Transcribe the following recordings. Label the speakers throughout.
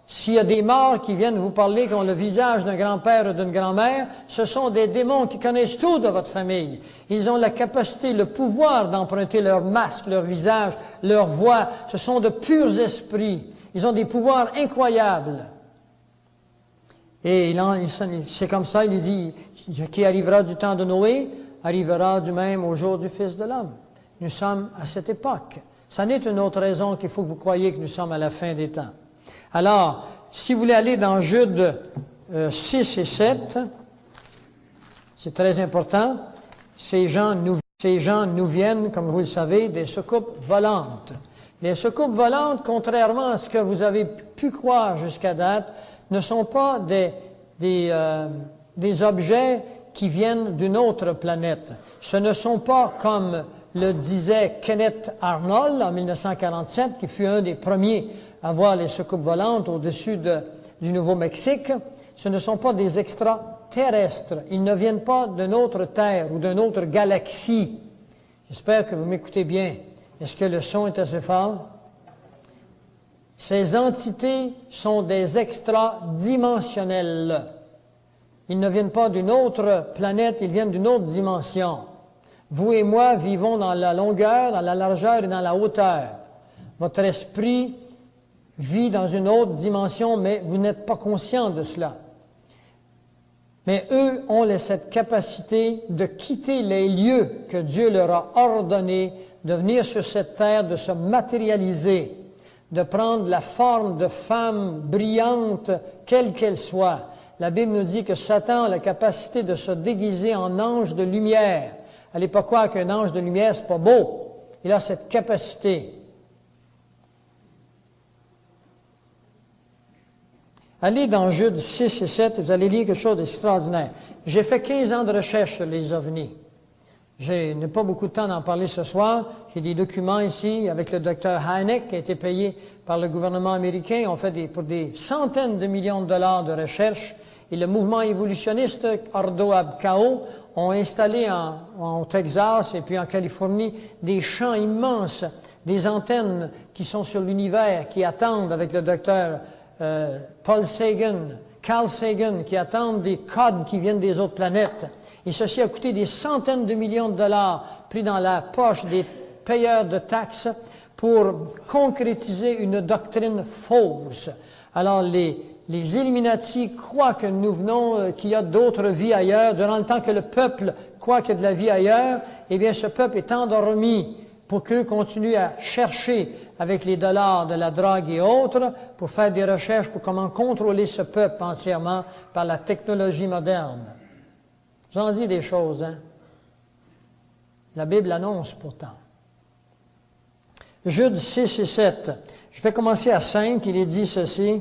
Speaker 1: S'il y a des morts qui viennent vous parler, qui ont le visage d'un grand-père ou d'une grand-mère, ce sont des démons qui connaissent tout de votre famille. Ils ont la capacité, le pouvoir d'emprunter leur masque, leur visage, leur voix. Ce sont de purs esprits. Ils ont des pouvoirs incroyables. Et c'est comme ça, il dit, qui arrivera du temps de Noé, arrivera du même au jour du Fils de l'homme. Nous sommes à cette époque. Ça n'est une autre raison qu'il faut que vous croyiez que nous sommes à la fin des temps. Alors, si vous voulez aller dans Jude 6 et 7, c'est très important, ces gens nous viennent, comme vous le savez, des soucoupes volantes. Les soucoupes volantes, contrairement à ce que vous avez pu croire jusqu'à date, ne sont pas des objets qui viennent d'une autre planète. Ce ne sont pas, comme le disait Kenneth Arnold en 1947, qui fut un des premiers à voir les soucoupes volantes au-dessus du Nouveau-Mexique. Ce ne sont pas des extraterrestres. Ils ne viennent pas d'une autre terre ou d'une autre galaxie. J'espère que vous m'écoutez bien. Est-ce que le son est assez fort? Ces entités sont des extradimensionnels. Ils ne viennent pas d'une autre planète, ils viennent d'une autre dimension. Vous et moi vivons dans la longueur, dans la largeur et dans la hauteur. Votre esprit vit dans une autre dimension, mais vous n'êtes pas conscient de cela. Mais eux ont cette capacité de quitter les lieux que Dieu leur a ordonnés, de venir sur cette terre, de se matérialiser, de prendre la forme de femme brillante, quelle qu'elle soit. La Bible nous dit que Satan a la capacité de se déguiser en ange de lumière. Allez pas croire qu'un ange de lumière, c'est pas beau. Il a cette capacité. Allez dans Jude 6 et 7, vous allez lire quelque chose d'extraordinaire. J'ai fait 15 ans de recherche sur les ovnis. Je n'ai pas beaucoup de temps d'en parler ce soir. J'ai des documents ici avec le docteur Hynek qui a été payé par le gouvernement américain. On fait pour des centaines de millions de dollars de recherche. Et le mouvement évolutionniste Ordo Ab Chao ont installé en Texas et puis en Californie des champs immenses, des antennes qui sont sur l'univers, qui attendent avec le docteur Paul Sagan, Carl Sagan, qui attendent des codes qui viennent des autres planètes. Et ceci a coûté des centaines de millions de dollars pris dans la poche des payeurs de taxes pour concrétiser une doctrine fausse. Alors les Illuminati croient que nous venons, qu'il y a d'autres vies ailleurs. Durant le temps que le peuple croit qu'il y a de la vie ailleurs, eh bien ce peuple est endormi pour qu'eux continuent à chercher avec les dollars de la drogue et autres pour faire des recherches pour comment contrôler ce peuple entièrement par la technologie moderne. J'en dis des choses, hein? La Bible annonce pourtant. Jude 6 et 7. Je vais commencer à 5. Il est dit ceci.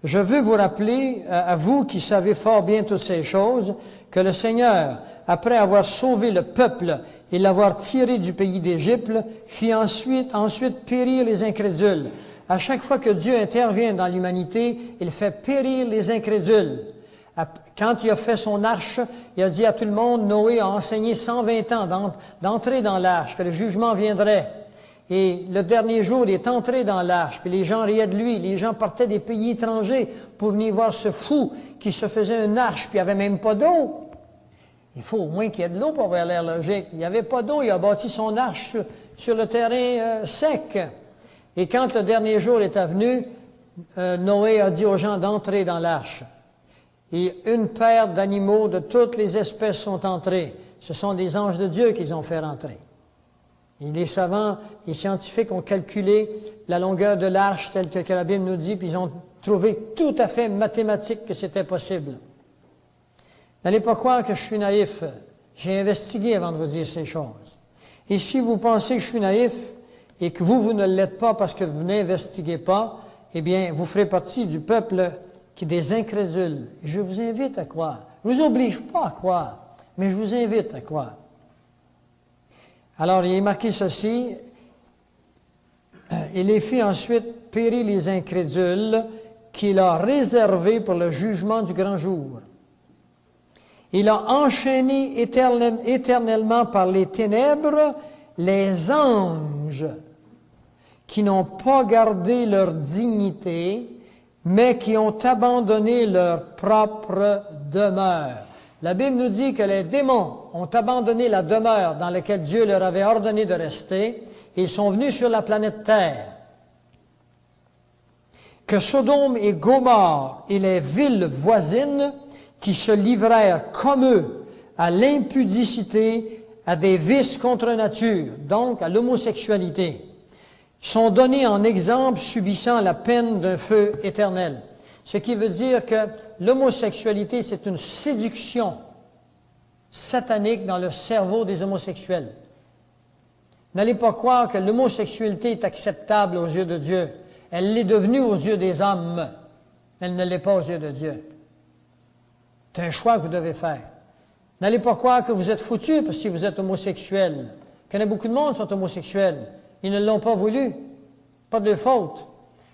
Speaker 1: Je veux vous rappeler, à vous qui savez fort bien toutes ces choses, que le Seigneur, après avoir sauvé le peuple et l'avoir tiré du pays d'Égypte, fit ensuite périr les incrédules. À chaque fois que Dieu intervient dans l'humanité, il fait périr les incrédules. Quand il a fait son arche, il a dit à tout le monde, Noé a enseigné 120 ans d'entrer dans l'arche, que le jugement viendrait. Et le dernier jour, il est entré dans l'arche, puis les gens riaient de lui. Les gens partaient des pays étrangers pour venir voir ce fou qui se faisait une arche, puis il n'y avait même pas d'eau. Il faut au moins qu'il y ait de l'eau pour avoir l'air logique. Il n'y avait pas d'eau, il a bâti son arche sur le terrain sec. Et quand le dernier jour est venu, Noé a dit aux gens d'entrer dans l'arche. Et une paire d'animaux de toutes les espèces sont entrés. Ce sont des anges de Dieu qu'ils ont fait rentrer. Et les savants, les scientifiques ont calculé la longueur de l'arche telle que la Bible nous dit, puis ils ont trouvé tout à fait mathématique que c'était possible. N'allez pas croire que je suis naïf. J'ai investigué avant de vous dire ces choses. Et si vous pensez que je suis naïf et que vous ne l'êtes pas parce que vous n'investiguez pas, eh bien, vous ferez partie du peuple qui est des incrédules. Je vous invite à croire. Je ne vous oblige pas à croire, mais je vous invite à croire. Alors, il est marqué ceci. Il les fit ensuite périr les incrédules qu'il a réservés pour le jugement du grand jour. Il a enchaîné éternellement par les ténèbres les anges qui n'ont pas gardé leur dignité, mais qui ont abandonné leur propre demeure. La Bible nous dit que les démons ont abandonné la demeure dans laquelle Dieu leur avait ordonné de rester, et ils sont venus sur la planète Terre. Que Sodome et Gomorrhe et les villes voisines qui se livrèrent comme eux à l'impudicité, à des vices contre nature, donc à l'homosexualité, sont donnés en exemple subissant la peine d'un feu éternel. Ce qui veut dire que l'homosexualité, c'est une séduction satanique dans le cerveau des homosexuels. N'allez pas croire que l'homosexualité est acceptable aux yeux de Dieu. Elle l'est devenue aux yeux des hommes. Elle ne l'est pas aux yeux de Dieu. C'est un choix que vous devez faire. N'allez pas croire que vous êtes foutus parce que vous êtes homosexuel. Je connais beaucoup de monde qui sont homosexuels. Ils ne l'ont pas voulu. Pas de leur faute.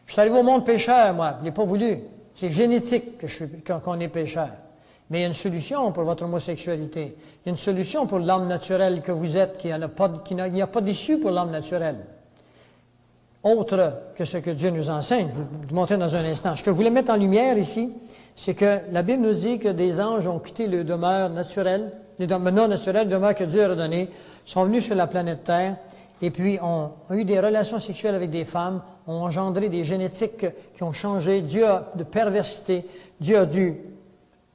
Speaker 1: Je suis arrivé au monde pécheur, moi. Je ne l'ai pas voulu. C'est génétique qu'on est pécheur. Mais il y a une solution pour votre homosexualité. Il y a une solution pour l'homme naturel que vous êtes, qu'il n'y a pas d'issue pour l'homme naturel. Autre que ce que Dieu nous enseigne. Je vais vous montrer dans un instant. Ce que je voulais mettre en lumière ici, c'est que la Bible nous dit que des anges ont quitté leur demeure naturelle, les non naturelles, demeure que Dieu leur a donnée, sont venus sur la planète Terre, et puis ont eu des relations sexuelles avec des femmes, ont engendré des génétiques qui ont changé. Dieu a de perversité. Dieu a dû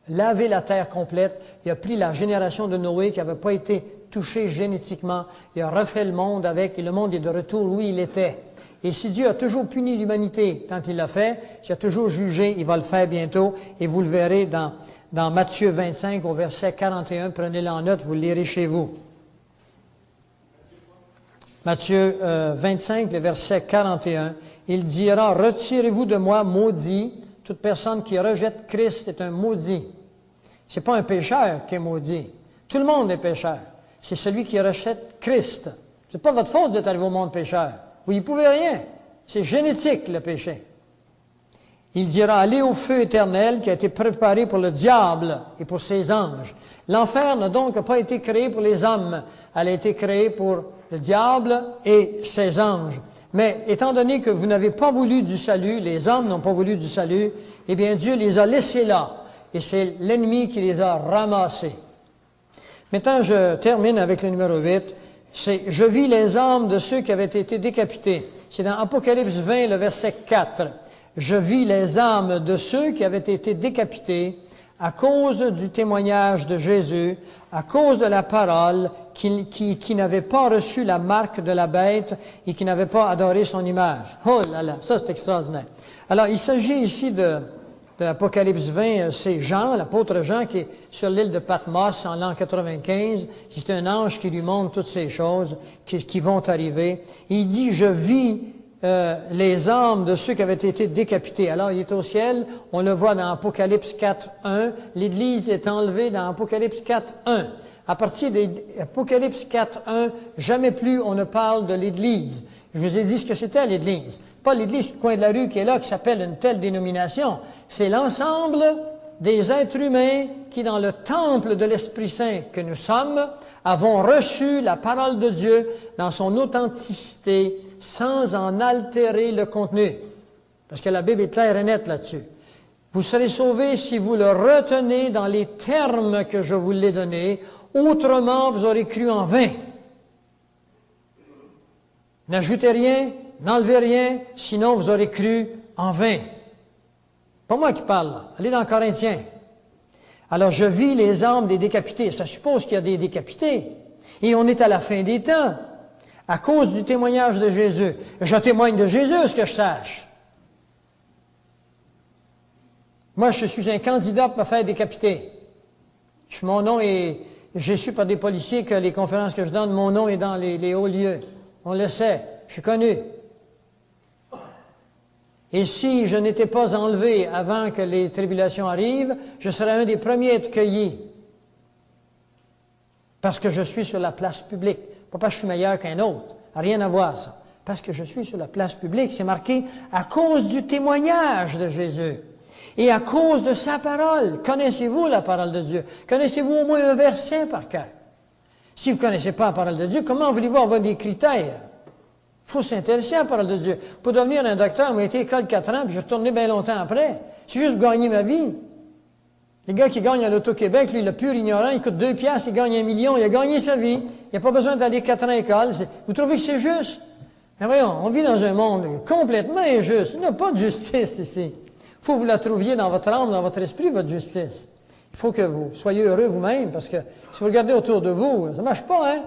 Speaker 1: laver la terre complète. Il a pris la génération de Noé qui n'avait pas été touchée génétiquement. Il a refait le monde avec, et le monde est de retour où il était. Et si Dieu a toujours puni l'humanité quand il l'a fait, s'il a toujours jugé, il va le faire bientôt. Et vous le verrez dans Matthieu 25 au verset 41. Prenez-le en note, vous le lirez chez vous. Matthieu 25, le verset 41. Il dira, « Retirez-vous de moi, maudit. Toute personne qui rejette Christ est un maudit. » Ce n'est pas un pécheur qui est maudit. Tout le monde est pécheur. C'est celui qui rejette Christ. Ce n'est pas votre faute d'être arrivé au monde pécheur. Vous n'y pouvez rien. C'est génétique, le péché. Il dira, allez au feu éternel qui a été préparé pour le diable et pour ses anges. L'enfer n'a donc pas été créé pour les hommes. Elle a été créée pour le diable et ses anges. Mais étant donné que vous n'avez pas voulu du salut, les hommes n'ont pas voulu du salut, eh bien Dieu les a laissés là. Et c'est l'ennemi qui les a ramassés. Maintenant, je termine avec le numéro 8. C'est « Je vis les âmes de ceux qui avaient été décapités ». C'est dans Apocalypse 20, le verset 4. « Je vis les âmes de ceux qui avaient été décapités à cause du témoignage de Jésus, à cause de la parole, qui n'avaient pas reçu la marque de la bête et qui n'avaient pas adoré son image. » Oh là là, ça c'est extraordinaire. Alors, il s'agit ici de Apocalypse 20, c'est Jean, l'apôtre Jean, qui est sur l'île de Patmos en l'an 95. C'est un ange qui lui montre toutes ces choses qui vont arriver. Il dit, « Je vis les âmes de ceux qui avaient été décapités. » Alors, il est au ciel, on le voit dans Apocalypse 4, 1. L'Église est enlevée dans Apocalypse 4, 1. À partir d'Apocalypse 4, 1, jamais plus on ne parle de l'Église. Je vous ai dit ce que c'était l'Église. Pas l'Église du coin de la rue qui est là, qui s'appelle une telle dénomination. C'est l'ensemble des êtres humains qui, dans le temple de l'Esprit Saint que nous sommes, avons reçu la parole de Dieu dans son authenticité, sans en altérer le contenu. Parce que la Bible est claire et nette là-dessus. Vous serez sauvés si vous le retenez dans les termes que je vous l'ai donnés. Autrement, vous aurez cru en vain. N'ajoutez rien, n'enlevez rien, sinon vous aurez cru en vain. Pas moi qui parle, là. Allez dans Corinthiens. Alors, je vis les âmes des décapités. Ça suppose qu'il y a des décapités. Et on est à la fin des temps. À cause du témoignage de Jésus. Je témoigne de Jésus, ce que je sache. Moi, je suis un candidat pour me faire décapiter. Mon nom est... J'ai su par des policiers que les conférences que je donne, mon nom est dans les hauts lieux. On le sait. Je suis connu. Et si je n'étais pas enlevé avant que les tribulations arrivent, je serais un des premiers à être cueilli. Parce que je suis sur la place publique. Pas parce que je suis meilleur qu'un autre. Rien à voir, ça. Parce que je suis sur la place publique. C'est marqué à cause du témoignage de Jésus. Et à cause de sa parole. Connaissez-vous la parole de Dieu? Connaissez-vous au moins un verset par cœur? Si vous ne connaissez pas la parole de Dieu, comment voulez-vous avoir des critères? Il faut s'intéresser à la parole de Dieu. Pour devenir un docteur, moi, j'ai été à l'école 4 ans, puis je suis retourné bien longtemps après. C'est juste pour gagner ma vie. Les gars qui gagnent à l'Auto-Québec, lui, le pur ignorant, il coûte 2 piastres, il gagne 1 million, il a gagné sa vie. Il n'a pas besoin d'aller 4 ans à l'école. Vous trouvez que c'est juste? Mais voyons, on vit dans un monde complètement injuste. Il n'y a pas de justice ici. Il faut que vous la trouviez dans votre âme, dans votre esprit, votre justice. Il faut que vous soyez heureux vous-même, parce que si vous regardez autour de vous, ça ne marche pas, hein?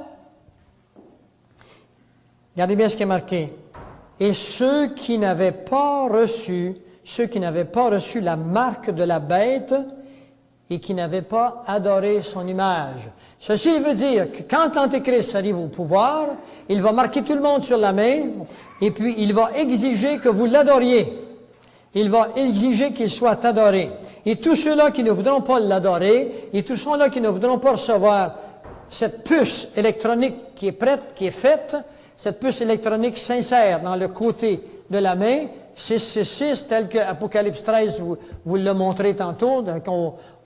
Speaker 1: Regardez bien ce qui est marqué. Et ceux qui n'avaient pas reçu la marque de la bête et qui n'avaient pas adoré son image. Ceci veut dire que quand l'Antéchrist arrive au pouvoir, il va marquer tout le monde sur la main et puis il va exiger que vous l'adoriez. Il va exiger qu'il soit adoré. Et tous ceux-là qui ne voudront pas l'adorer, et tous ceux-là qui ne voudront pas recevoir cette puce électronique qui est prête, qui est faite, cette puce électronique s'insère dans le côté de la main, 666, tel que Apocalypse 13 vous l'a montré tantôt, donc à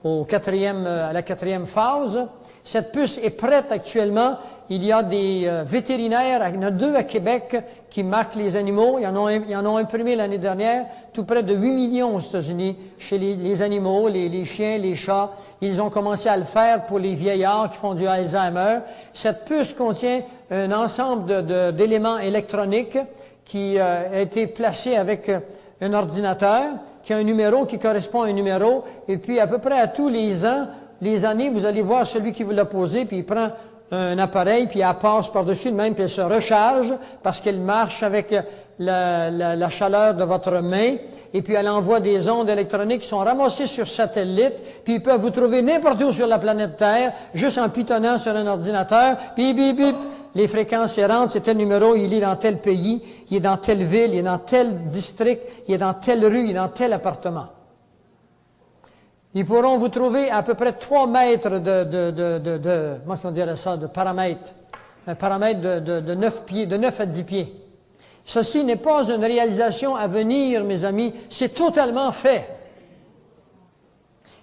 Speaker 1: la 4e phase. Cette puce est prête actuellement. Il y a des vétérinaires, il y en a 2 à Québec qui marquent les animaux. Ils en ont imprimé l'année dernière, tout près de 8 millions aux États-Unis, chez les animaux, les chiens, les chats. Ils ont commencé à le faire pour les vieillards qui font du Alzheimer. Cette puce contient un ensemble d'éléments électroniques qui a été placé avec un ordinateur, qui a un numéro qui correspond à un numéro. Et puis, à peu près à tous les ans, les années, vous allez voir celui qui vous l'a posé, puis il prend un appareil, puis elle passe par-dessus de même, puis elle se recharge parce qu'elle marche avec la chaleur de votre main, et puis elle envoie des ondes électroniques qui sont ramassées sur satellite, puis ils peuvent vous trouver n'importe où sur la planète Terre, juste en pitonnant sur un ordinateur, bip, bip, bip, les fréquences rentrent, c'est tel numéro, il est dans tel pays, il est dans telle ville, il est dans tel district, il est dans telle rue, il est dans tel appartement. Ils pourront vous trouver à peu près 3 mètres comment est-ce qu'on dirait ça, de paramètre. Un paramètre de 9 pieds, de 9 à 10 pieds. Ceci n'est pas une réalisation à venir, mes amis, c'est totalement fait.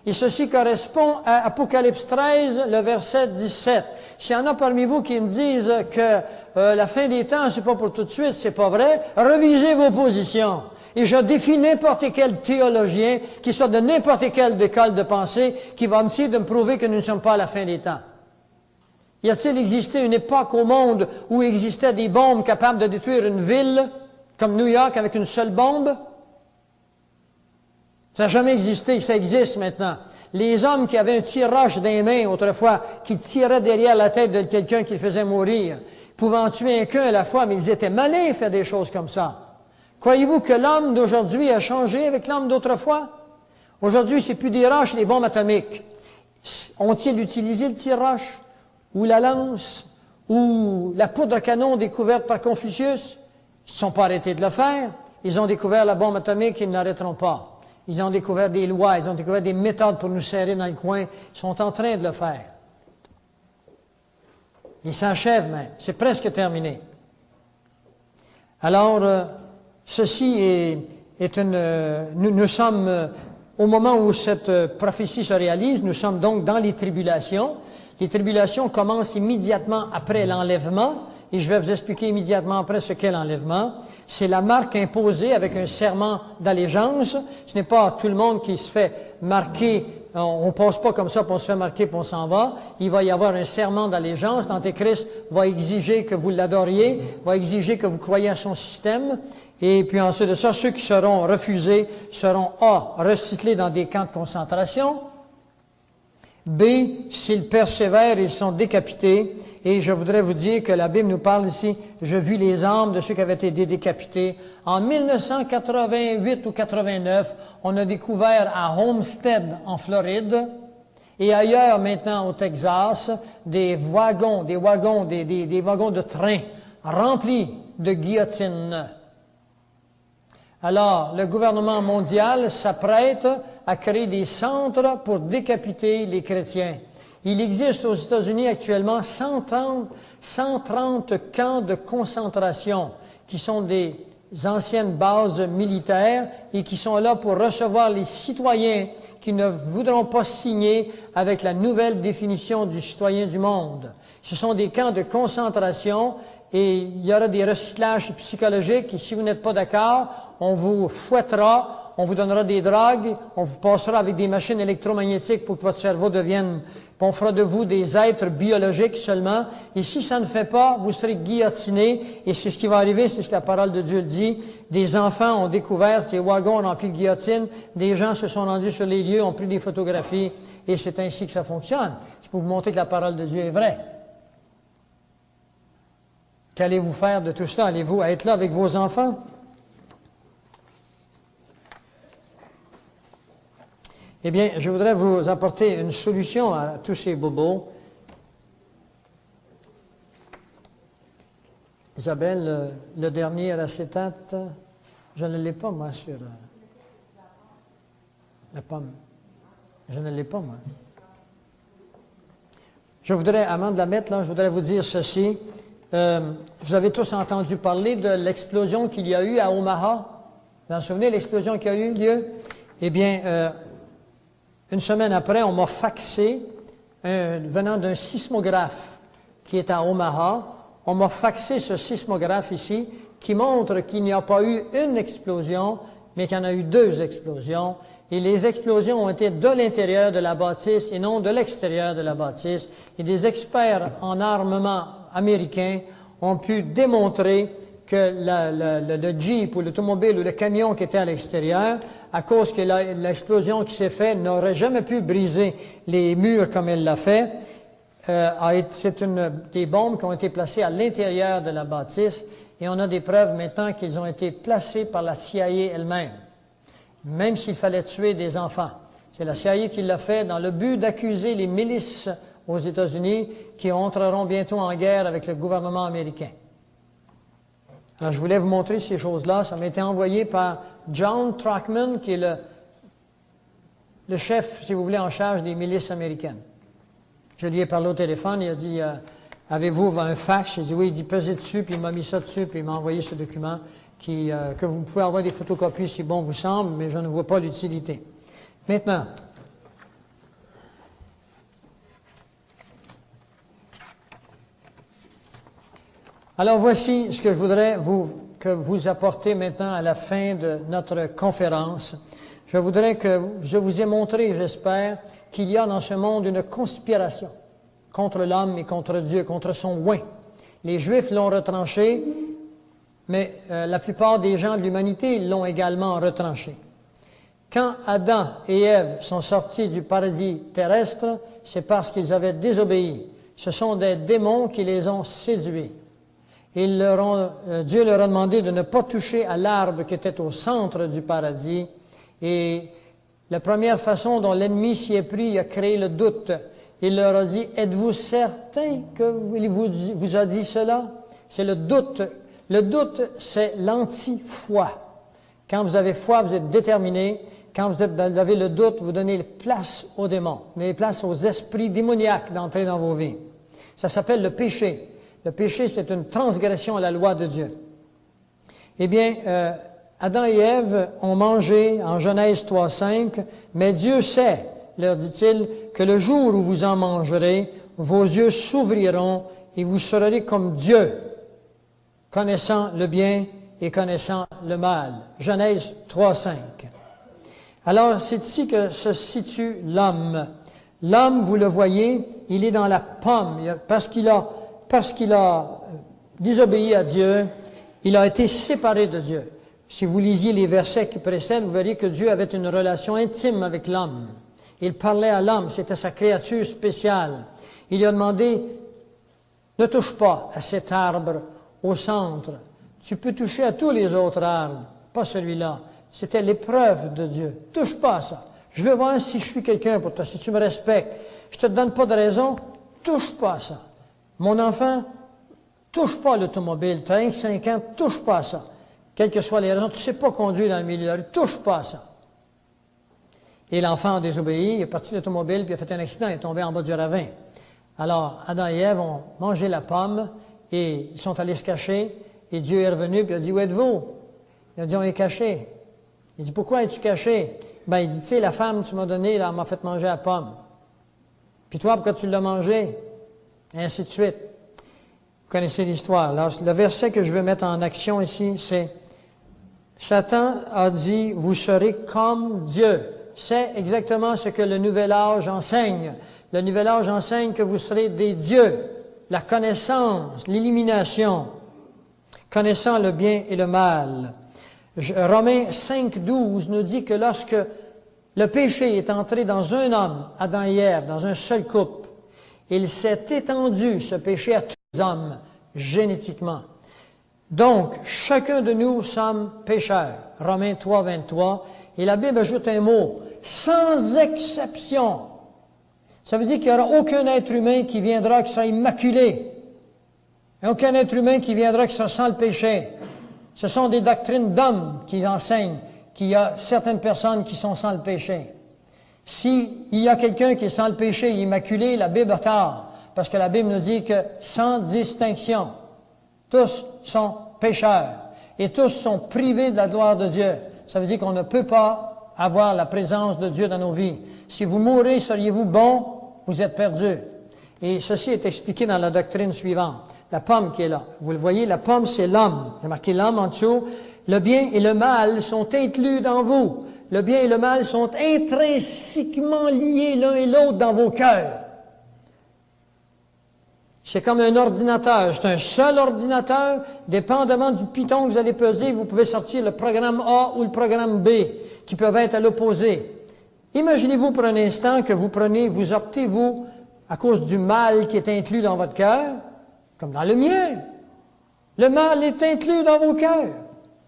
Speaker 1: Et ceci correspond à Apocalypse 13, le verset 17. S'il y en a parmi vous qui me disent que la fin des temps, c'est pas pour tout de suite, c'est pas vrai, revisez vos positions. Et je défie n'importe quel théologien, qui soit de n'importe quelle école de pensée, qui va essayer de me prouver que nous ne sommes pas à la fin des temps. Y a-t-il existé une époque au monde où existaient des bombes capables de détruire une ville, comme New York, avec une seule bombe? Ça n'a jamais existé, ça existe maintenant. Les hommes qui avaient un tir-roche dans les mains autrefois, qui tiraient derrière la tête de quelqu'un qui le faisait mourir, pouvant tuer qu'un à la fois, mais ils étaient malins à faire des choses comme ça. Croyez-vous que l'homme d'aujourd'hui a changé avec l'homme d'autrefois? Aujourd'hui, c'est plus des roches, des bombes atomiques. Ont-ils utilisé le tir-roche, ou la lance, ou la poudre à canon découverte par Confucius? Ils ne sont pas arrêtés de le faire. Ils ont découvert la bombe atomique, ils n'arrêteront pas. Ils ont découvert des lois, ils ont découvert des méthodes pour nous serrer dans le coin. Ils sont en train de le faire. Ils s'achèvent même. C'est presque terminé. Alors, ceci est nous sommes, au moment où cette prophétie se réalise, nous sommes donc dans les tribulations. Les tribulations commencent immédiatement après l'enlèvement, et je vais vous expliquer immédiatement après ce qu'est l'enlèvement. C'est la marque imposée avec un serment d'allégeance. Ce n'est pas tout le monde qui se fait marquer, on ne passe pas comme ça, puis on se fait marquer, puis on s'en va. Il va y avoir un serment d'allégeance. L'Antéchrist va exiger que vous l'adoriez, va exiger que vous croyiez à son système. Et puis ensuite de ça, ceux qui seront refusés seront A, recyclés dans des camps de concentration. B, s'ils persévèrent, ils sont décapités. Et je voudrais vous dire que la Bible nous parle ici, je vis les âmes de ceux qui avaient été décapités. En 1988 ou 89, on a découvert à Homestead, en Floride, et ailleurs maintenant au Texas, des wagons de train remplis de guillotines. Alors, le gouvernement mondial s'apprête à créer des centres pour décapiter les chrétiens. Il existe aux États-Unis actuellement 130 camps de concentration qui sont des anciennes bases militaires et qui sont là pour recevoir les citoyens qui ne voudront pas signer avec la nouvelle définition du citoyen du monde. Ce sont des camps de concentration et il y aura des recyclages psychologiques et si vous n'êtes pas d'accord, on vous fouettera, on vous donnera des drogues, on vous passera avec des machines électromagnétiques pour que votre cerveau devienne, on fera de vous des êtres biologiques seulement. Et si ça ne fait pas, vous serez guillotinés. Et c'est ce qui va arriver, c'est ce que la parole de Dieu le dit. Des enfants ont découvert ces wagons remplis de guillotines. Des gens se sont rendus sur les lieux, ont pris des photographies. Et c'est ainsi que ça fonctionne. C'est pour vous montrer que la parole de Dieu est vraie. Qu'allez-vous faire de tout cela? Allez-vous être là avec vos enfants? Eh bien, je voudrais vous apporter une solution à tous ces bobos. Isabelle, le dernier acétate, je ne l'ai pas, moi, sur la pomme. Je ne l'ai pas, moi. Je voudrais, avant de la mettre là, je voudrais vous dire ceci. Vous avez tous entendu parler de l'explosion qu'il y a eu à Omaha. Vous vous souvenez, l'explosion qui a eu lieu? Eh bien, une semaine après, on m'a faxé, venant d'un sismographe qui est à Omaha, on m'a faxé ce sismographe ici qui montre qu'il n'y a pas eu une explosion, mais qu'il y en a eu 2 explosions. Et les explosions ont été de l'intérieur de la bâtisse et non de l'extérieur de la bâtisse. Et des experts en armement américains ont pu démontrer que le Jeep ou l'automobile ou le camion qui était à l'extérieur, à cause que l'explosion qui s'est faite n'aurait jamais pu briser les murs comme elle l'a fait, c'est des bombes qui ont été placées à l'intérieur de la bâtisse et on a des preuves maintenant qu'ils ont été placés par la CIA elle-même, même s'il fallait tuer des enfants. C'est la CIA qui l'a fait dans le but d'accuser les milices aux États-Unis qui entreront bientôt en guerre avec le gouvernement américain. Alors, je voulais vous montrer ces choses-là. Ça m'a été envoyé par John Trachman, qui est le chef, si vous voulez, en charge des milices américaines. Je lui ai parlé au téléphone, il a dit avez-vous un fax? J'ai dit oui, il dit pesez dessus, puis il m'a mis ça dessus, puis il m'a envoyé ce document que vous pouvez avoir des photocopies si bon vous semble, mais je ne vois pas l'utilité. Maintenant, alors voici ce que je voudrais que vous apportez maintenant à la fin de notre conférence. Je voudrais que je vous ai montré, j'espère, qu'il y a dans ce monde une conspiration contre l'homme et contre Dieu, contre son oint. Les Juifs l'ont retranché, mais la plupart des gens de l'humanité l'ont également retranché. Quand Adam et Ève sont sortis du paradis terrestre, c'est parce qu'ils avaient désobéi. Ce sont des démons qui les ont séduits. Dieu leur a demandé de ne pas toucher à l'arbre qui était au centre du paradis. Et la première façon dont l'ennemi s'y est pris, il a créé le doute. Il leur a dit, êtes-vous certain qu'il vous a dit cela? C'est le doute. Le doute, c'est l'anti-foi. Quand vous avez foi, vous êtes déterminé. Quand vous avez le doute, vous donnez place aux démons. Vous donnez place aux esprits démoniaques d'entrer dans vos vies. Ça s'appelle le péché. Le péché, c'est une transgression à la loi de Dieu. Eh bien, Adam et Ève ont mangé en Genèse 3:5, mais Dieu sait, leur dit-il, que le jour où vous en mangerez, vos yeux s'ouvriront et vous serez comme Dieu, connaissant le bien et connaissant le mal. Genèse 3:5. Alors, c'est ici que se situe l'homme. L'homme, vous le voyez, il est dans la pomme, parce qu'il a désobéi à Dieu, il a été séparé de Dieu. Si vous lisiez les versets qui précèdent, vous verrez que Dieu avait une relation intime avec l'homme. Il parlait à l'homme, c'était sa créature spéciale. Il lui a demandé, ne touche pas à cet arbre au centre. Tu peux toucher à tous les autres arbres, pas celui-là. C'était l'épreuve de Dieu. Touche pas à ça. Je veux voir si je suis quelqu'un pour toi, si tu me respectes. Je te donne pas de raison, touche pas à ça. Mon enfant, touche pas à l'automobile. Tu as 5 ans, touche pas à ça. Quelles que soient les raisons, tu ne sais pas conduire dans le milieu de la rue, touche pas à ça. Et l'enfant a désobéi, il est parti de l'automobile, puis il a fait un accident, il est tombé en bas du ravin. Alors, Adam et Ève ont mangé la pomme, et ils sont allés se cacher, Et Dieu est revenu, puis il a dit, où êtes-vous? Il a dit, on est caché. Il dit, pourquoi es-tu caché? Ben, il dit, tu sais, la femme que tu m'as donnée, là, elle m'a fait manger la pomme. Puis toi, pourquoi tu l'as mangée? Et ainsi de suite. Vous connaissez l'histoire. Alors, le verset que je veux mettre en action ici, c'est Satan a dit, vous serez comme Dieu. C'est exactement ce que le Nouvel Âge enseigne. Le Nouvel Âge enseigne que vous serez des dieux. La connaissance, l'élimination, connaissant le bien et le mal. Romains 5,12 nous dit que lorsque le péché est entré dans un homme, Adam et Ève, dans un seul couple, il s'est étendu, ce péché, à tous les hommes, génétiquement. Donc, chacun de nous sommes pécheurs. Romains 3,23. Et la Bible ajoute un mot, sans exception. Ça veut dire qu'il n'y aura aucun être humain qui viendra qui sera immaculé. Et aucun être humain qui viendra qui sera sans le péché. Ce sont des doctrines d'hommes qui enseignent qu'il y a certaines personnes qui sont sans le péché. S'il y a quelqu'un qui est sans le péché, immaculé, la Bible a tort. Parce que la Bible nous dit que sans distinction, tous sont pécheurs. Et tous sont privés de la gloire de Dieu. Ça veut dire qu'on ne peut pas avoir la présence de Dieu dans nos vies. Si vous mourrez, seriez-vous bon? Vous êtes perdus. Et ceci est expliqué dans la doctrine suivante. La pomme qui est là. Vous le voyez, la pomme, c'est l'homme. Il y a marqué l'homme en dessous. Le bien et le mal sont inclus dans vous. Le bien et le mal sont intrinsèquement liés l'un et l'autre dans vos cœurs. C'est comme un ordinateur. C'est un seul ordinateur. Dépendamment du piton que vous allez peser, vous pouvez sortir le programme A ou le programme B, qui peuvent être à l'opposé. Imaginez-vous pour un instant que vous optez, vous, à cause du mal qui est inclus dans votre cœur, comme dans le mien. Le mal est inclus dans vos cœurs.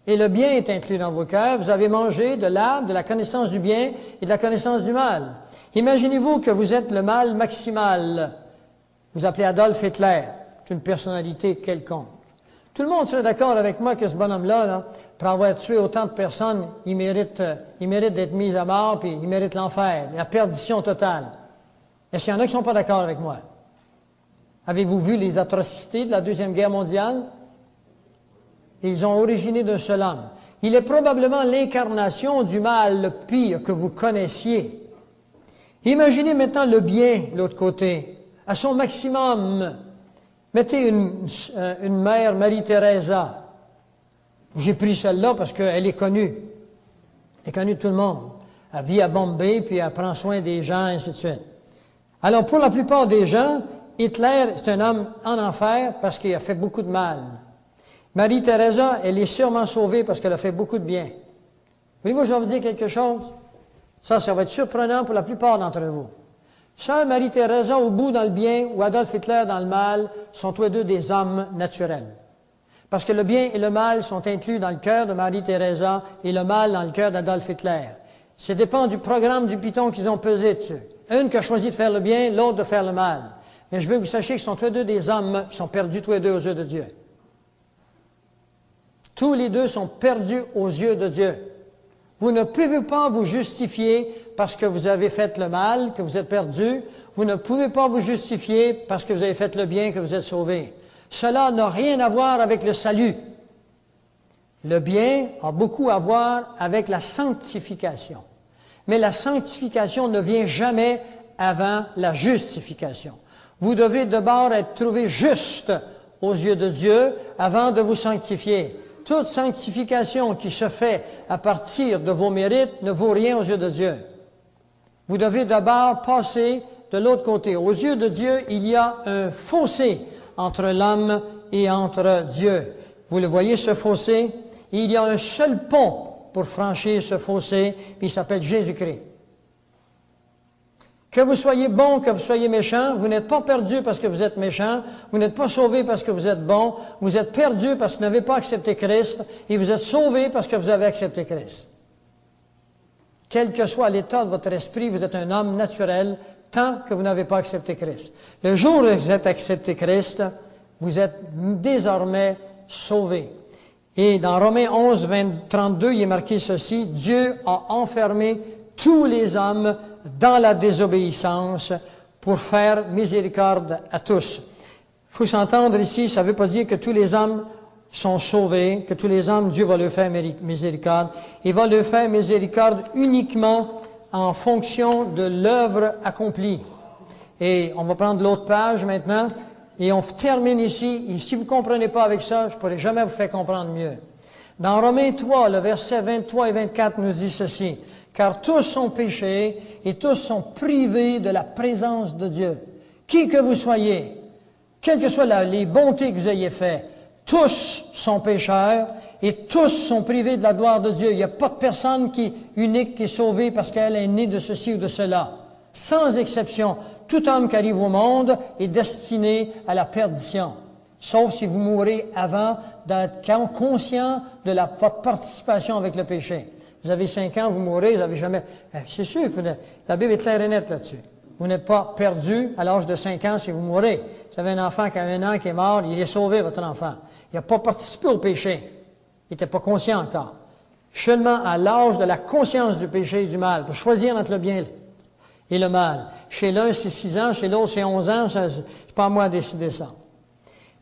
Speaker 1: Et le bien est inclus dans vos cœurs. Vous avez mangé de l'arbre, de la connaissance du bien et de la connaissance du mal. Imaginez-vous que vous êtes le mal maximal. Vous appelez Adolf Hitler. C'est une personnalité quelconque. Tout le monde serait d'accord avec moi que ce bonhomme-là, là, pour avoir tué autant de personnes, il mérite d'être mis à mort, puis il mérite l'enfer, la perdition totale. Est-ce qu'il y en a qui ne sont pas d'accord avec moi? Avez-vous vu les atrocités de la Deuxième Guerre mondiale? Ils ont originé d'un seul homme. Il est probablement l'incarnation du mal le pire que vous connaissiez. Imaginez maintenant le bien, de l'autre côté, à son maximum. Mettez une mère, Marie-Thérèse. J'ai pris celle-là parce qu'elle est connue. Elle est connue de tout le monde. Elle vit à Bombay, puis elle prend soin des gens, et ainsi de suite. Alors, pour la plupart des gens, Hitler, c'est un homme en enfer parce qu'il a fait beaucoup de mal. Marie-Thérèse, elle est sûrement sauvée parce qu'elle a fait beaucoup de bien. Voulez-vous que je vais vous dire quelque chose? Ça va être surprenant pour la plupart d'entre vous. Sœur Marie-Thérèse, au bout dans le bien, ou Adolf Hitler dans le mal, sont tous les deux des hommes naturels. Parce que le bien et le mal sont inclus dans le cœur de Marie-Thérèse et le mal dans le cœur d'Adolf Hitler. Ça dépend du programme du piton qu'ils ont pesé dessus. Une qui a choisi de faire le bien, l'autre de faire le mal. Mais je veux que vous sachiez qu'ils sont tous les deux des hommes qui sont perdus tous les deux aux yeux de Dieu. Tous les deux sont perdus aux yeux de Dieu. Vous ne pouvez pas vous justifier parce que vous avez fait le mal, que vous êtes perdu. Vous ne pouvez pas vous justifier parce que vous avez fait le bien, que vous êtes sauvé. Cela n'a rien à voir avec le salut. Le bien a beaucoup à voir avec la sanctification. Mais la sanctification ne vient jamais avant la justification. Vous devez d'abord être trouvé juste aux yeux de Dieu avant de vous sanctifier. Toute sanctification qui se fait à partir de vos mérites ne vaut rien aux yeux de Dieu. Vous devez d'abord passer de l'autre côté. Aux yeux de Dieu, il y a un fossé entre l'homme et entre Dieu. Vous le voyez, ce fossé? Il y a un seul pont pour franchir ce fossé, puis il s'appelle Jésus-Christ. Que vous soyez bon, que vous soyez méchant, vous n'êtes pas perdu parce que vous êtes méchant, vous n'êtes pas sauvé parce que vous êtes bon, vous êtes perdu parce que vous n'avez pas accepté Christ, et vous êtes sauvé parce que vous avez accepté Christ. Quel que soit l'état de votre esprit, vous êtes un homme naturel tant que vous n'avez pas accepté Christ. Le jour où vous êtes accepté Christ, vous êtes désormais sauvé. Et dans Romains 11, 32, il est marqué ceci, « Dieu a enfermé tous les hommes dans la désobéissance pour faire miséricorde à tous. » Il faut s'entendre ici, ça ne veut pas dire que tous les hommes sont sauvés, que tous les hommes, Dieu va leur faire miséricorde. Il va leur faire miséricorde uniquement en fonction de l'œuvre accomplie. Et on va prendre l'autre page maintenant, et on termine ici. Et si vous ne comprenez pas avec ça, je ne pourrai jamais vous faire comprendre mieux. Dans Romains 3, le verset 23 et 24 nous dit ceci. Car tous ont péché et tous sont privés de la présence de Dieu. Qui que vous soyez, quelles que soient les bontés que vous ayez faites, tous sont pécheurs et tous sont privés de la gloire de Dieu. Il n'y a pas de personne qui est unique, qui est sauvée parce qu'elle est née de ceci ou de cela. Sans exception, tout homme qui arrive au monde est destiné à la perdition. Sauf si vous mourrez avant d'être conscient de votre participation avec le péché. Vous avez 5 ans, vous mourrez, vous n'avez jamais... C'est sûr que la Bible est claire et nette là-dessus. Vous n'êtes pas perdu à l'âge de 5 ans si vous mourrez. Vous avez un enfant qui a 1 an qui est mort, il est sauvé, votre enfant. Il n'a pas participé au péché. Il n'était pas conscient encore. Seulement à l'âge de la conscience du péché et du mal, pour choisir entre le bien et le mal. Chez l'un, c'est 6 ans, chez l'autre, c'est 11 ans, c'est pas à moi à décider ça.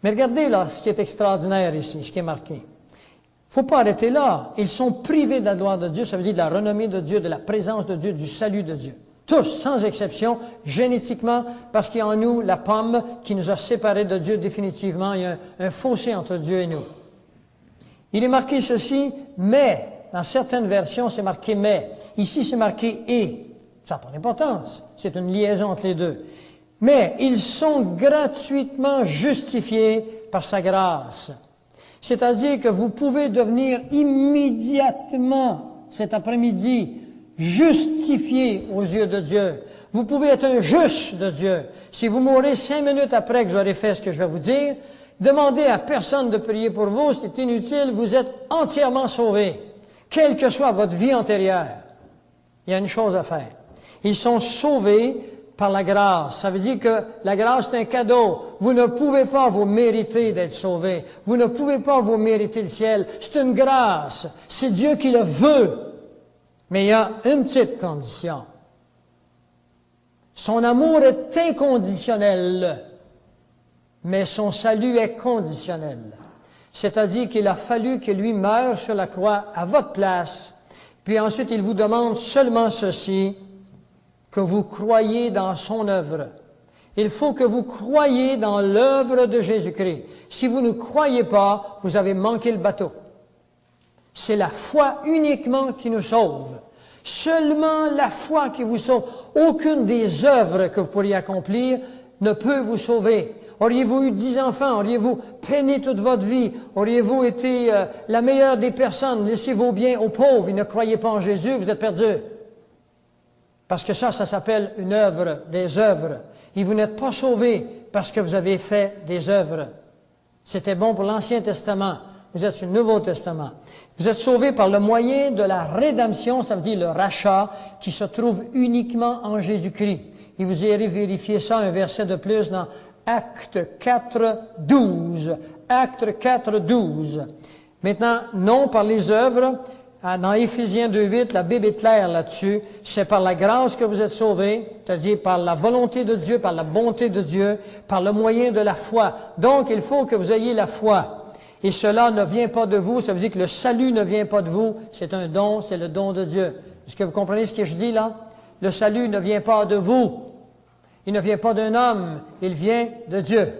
Speaker 1: Mais regardez là ce qui est extraordinaire ici, ce qui est marqué. Il ne faut pas arrêter là. Ils sont privés de la gloire de Dieu, ça veut dire de la renommée de Dieu, de la présence de Dieu, du salut de Dieu. Tous, sans exception, génétiquement, parce qu'il y a en nous la pomme qui nous a séparés de Dieu définitivement. Il y a un fossé entre Dieu et nous. Il est marqué ceci, mais, dans certaines versions, c'est marqué mais. Ici, c'est marqué et. Ça n'a pas d'importance. C'est une liaison entre les deux. Mais ils sont gratuitement justifiés par sa grâce. C'est-à-dire que vous pouvez devenir immédiatement, cet après-midi, justifié aux yeux de Dieu. Vous pouvez être un juste de Dieu. Si vous mourrez 5 minutes après que j'aurai fait ce que je vais vous dire, demandez à personne de prier pour vous, c'est inutile, vous êtes entièrement sauvé, quelle que soit votre vie antérieure. Il y a une chose à faire. Ils sont sauvés par la grâce. Ça veut dire que la grâce est un cadeau. Vous ne pouvez pas vous mériter d'être sauvé. Vous ne pouvez pas vous mériter le ciel. C'est une grâce. C'est Dieu qui le veut. Mais il y a une petite condition. Son amour est inconditionnel, mais son salut est conditionnel. C'est-à-dire qu'il a fallu que lui meure sur la croix à votre place, puis ensuite il vous demande seulement ceci, que vous croyez dans son œuvre. Il faut que vous croyiez dans l'œuvre de Jésus-Christ. Si vous ne croyez pas, vous avez manqué le bateau. C'est la foi uniquement qui nous sauve. Seulement la foi qui vous sauve. Aucune des œuvres que vous pourriez accomplir ne peut vous sauver. Auriez-vous eu 10 enfants? Auriez-vous peiné toute votre vie? Auriez-vous été la meilleure des personnes? Laissez vos biens aux pauvres et ne croyez pas en Jésus, vous êtes perdus. Parce que ça s'appelle une œuvre, des œuvres. Et vous n'êtes pas sauvés parce que vous avez fait des œuvres. C'était bon pour l'Ancien Testament. Vous êtes sur le Nouveau Testament. Vous êtes sauvés par le moyen de la rédemption, ça veut dire le rachat, qui se trouve uniquement en Jésus-Christ. Et vous irez vérifier ça, un verset de plus dans Actes 4, 12. Actes 4, 12. Maintenant, non par les œuvres. Dans Éphésiens 2.8, la Bible est claire là-dessus. C'est par la grâce que vous êtes sauvés, c'est-à-dire par la volonté de Dieu, par la bonté de Dieu, par le moyen de la foi. Donc, il faut que vous ayez la foi. Et cela ne vient pas de vous, ça veut dire que le salut ne vient pas de vous, c'est un don, c'est le don de Dieu. Est-ce que vous comprenez ce que je dis là? Le salut ne vient pas de vous. Il ne vient pas d'un homme, il vient de Dieu.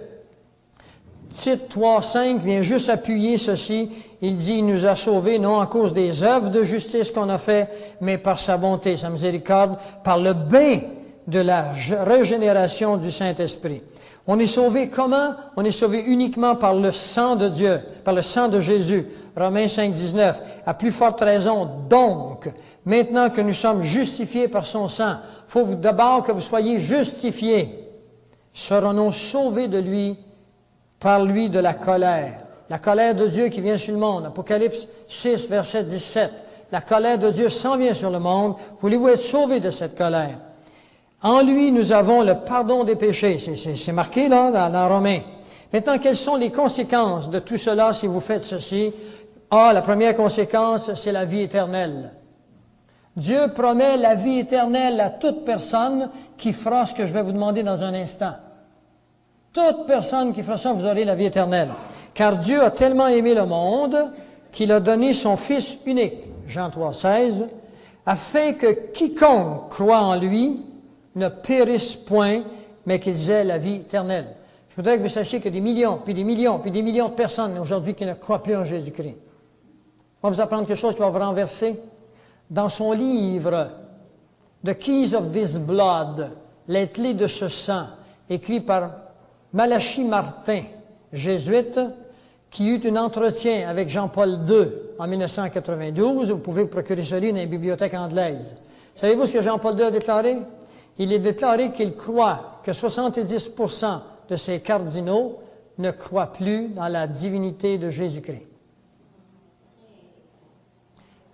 Speaker 1: Tite 3.5 vient juste appuyer ceci. Il dit, il nous a sauvés non à cause des œuvres de justice qu'on a fait, mais par sa bonté, sa miséricorde, par le bain de la régénération du Saint-Esprit. On est sauvé comment? On est sauvé uniquement par le sang de Dieu, par le sang de Jésus. Romains 5.19. À plus forte raison, donc, maintenant que nous sommes justifiés par son sang, il faut d'abord que vous soyez justifiés. Serons-nous sauvés de lui, par lui de la colère? La colère de Dieu qui vient sur le monde. Apocalypse 6, verset 17. La colère de Dieu s'en vient sur le monde. Voulez-vous être sauvés de cette colère? En lui, nous avons le pardon des péchés. C'est marqué là, dans Romains. Maintenant, quelles sont les conséquences de tout cela si vous faites ceci? La première conséquence, c'est la vie éternelle. Dieu promet la vie éternelle à toute personne qui fera ce que je vais vous demander dans un instant. Toute personne qui fera ça, vous aurez la vie éternelle. Car Dieu a tellement aimé le monde qu'il a donné son Fils unique, Jean 3,16, afin que quiconque croit en lui ne périsse point, mais qu'ils aient la vie éternelle. Je voudrais que vous sachiez qu'il y a des millions, puis des millions, puis des millions de personnes aujourd'hui qui ne croient plus en Jésus-Christ. On va vous apprendre quelque chose qui va vous renverser. Dans son livre « The Keys of this Blood », les clés de ce sang, écrit par Malachi Martin, jésuite, qui eut un entretien avec Jean-Paul II en 1992. Vous pouvez vous procurer ce livre dans les bibliothèques anglaises. Savez-vous ce que Jean-Paul II a déclaré? Il a déclaré qu'il croit que 70% de ces cardinaux ne croient plus dans la divinité de Jésus-Christ.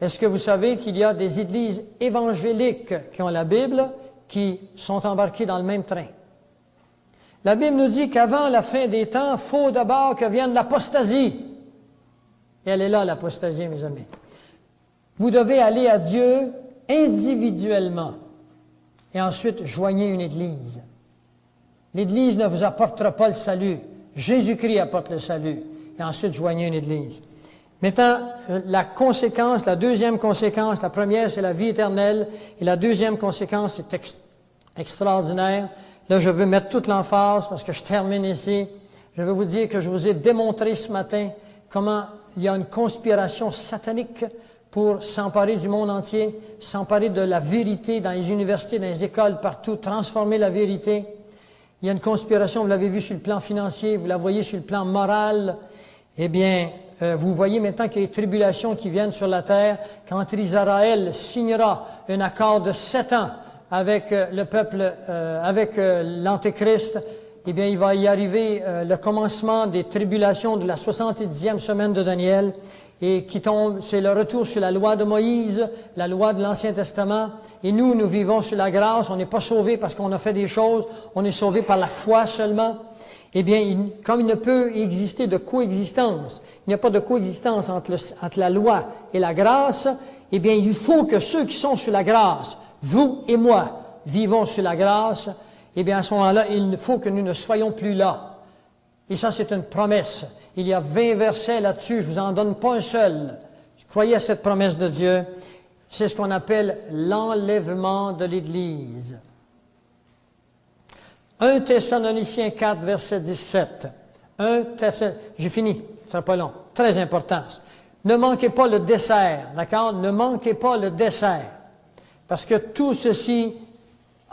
Speaker 1: Est-ce que vous savez qu'il y a des églises évangéliques qui ont la Bible qui sont embarquées dans le même train? La Bible nous dit qu'avant la fin des temps, il faut d'abord que vienne l'apostasie. Et elle est là, l'apostasie, mes amis. Vous devez aller à Dieu individuellement et ensuite joignez une église. L'église ne vous apportera pas le salut. Jésus-Christ apporte le salut. Et ensuite, joignez une église. Maintenant, la conséquence, la deuxième conséquence, la première, c'est la vie éternelle. Et la deuxième conséquence, c'est extraordinaire. Là, je veux mettre toute l'emphase parce que je termine ici. Je veux vous dire que je vous ai démontré ce matin comment il y a une conspiration satanique pour s'emparer du monde entier, s'emparer de la vérité dans les universités, dans les écoles, partout, transformer la vérité. Il y a une conspiration, vous l'avez vu sur le plan financier, vous la voyez sur le plan moral. Eh bien, vous voyez maintenant qu'il y a des tribulations qui viennent sur la terre quand Israël signera un accord de 7 ans avec le peuple, avec l'Antéchrist. Eh bien, il va y arriver le commencement des tribulations de la 70e semaine de Daniel et qui tombe, c'est le retour sur la loi de Moïse, la loi de l'Ancien Testament. Et nous, nous vivons sur la grâce. On n'est pas sauvés parce qu'on a fait des choses. On est sauvés par la foi seulement. Eh bien, comme il ne peut exister de coexistence, il n'y a pas de coexistence entre la loi et la grâce, eh bien, il faut que ceux qui sont sur la grâce, vous et moi, vivons sur la grâce. Eh bien, à ce moment-là, il faut que nous ne soyons plus là. Et ça, c'est une promesse. Il y a 20 versets là-dessus, je ne vous en donne pas un seul. Croyez à cette promesse de Dieu. C'est ce qu'on appelle l'enlèvement de l'Église. 1 Thessaloniciens 4, verset 17. J'ai fini, ce ne sera pas long. Très important. Ne manquez pas le dessert, d'accord? Ne manquez pas le dessert. Parce que tout ceci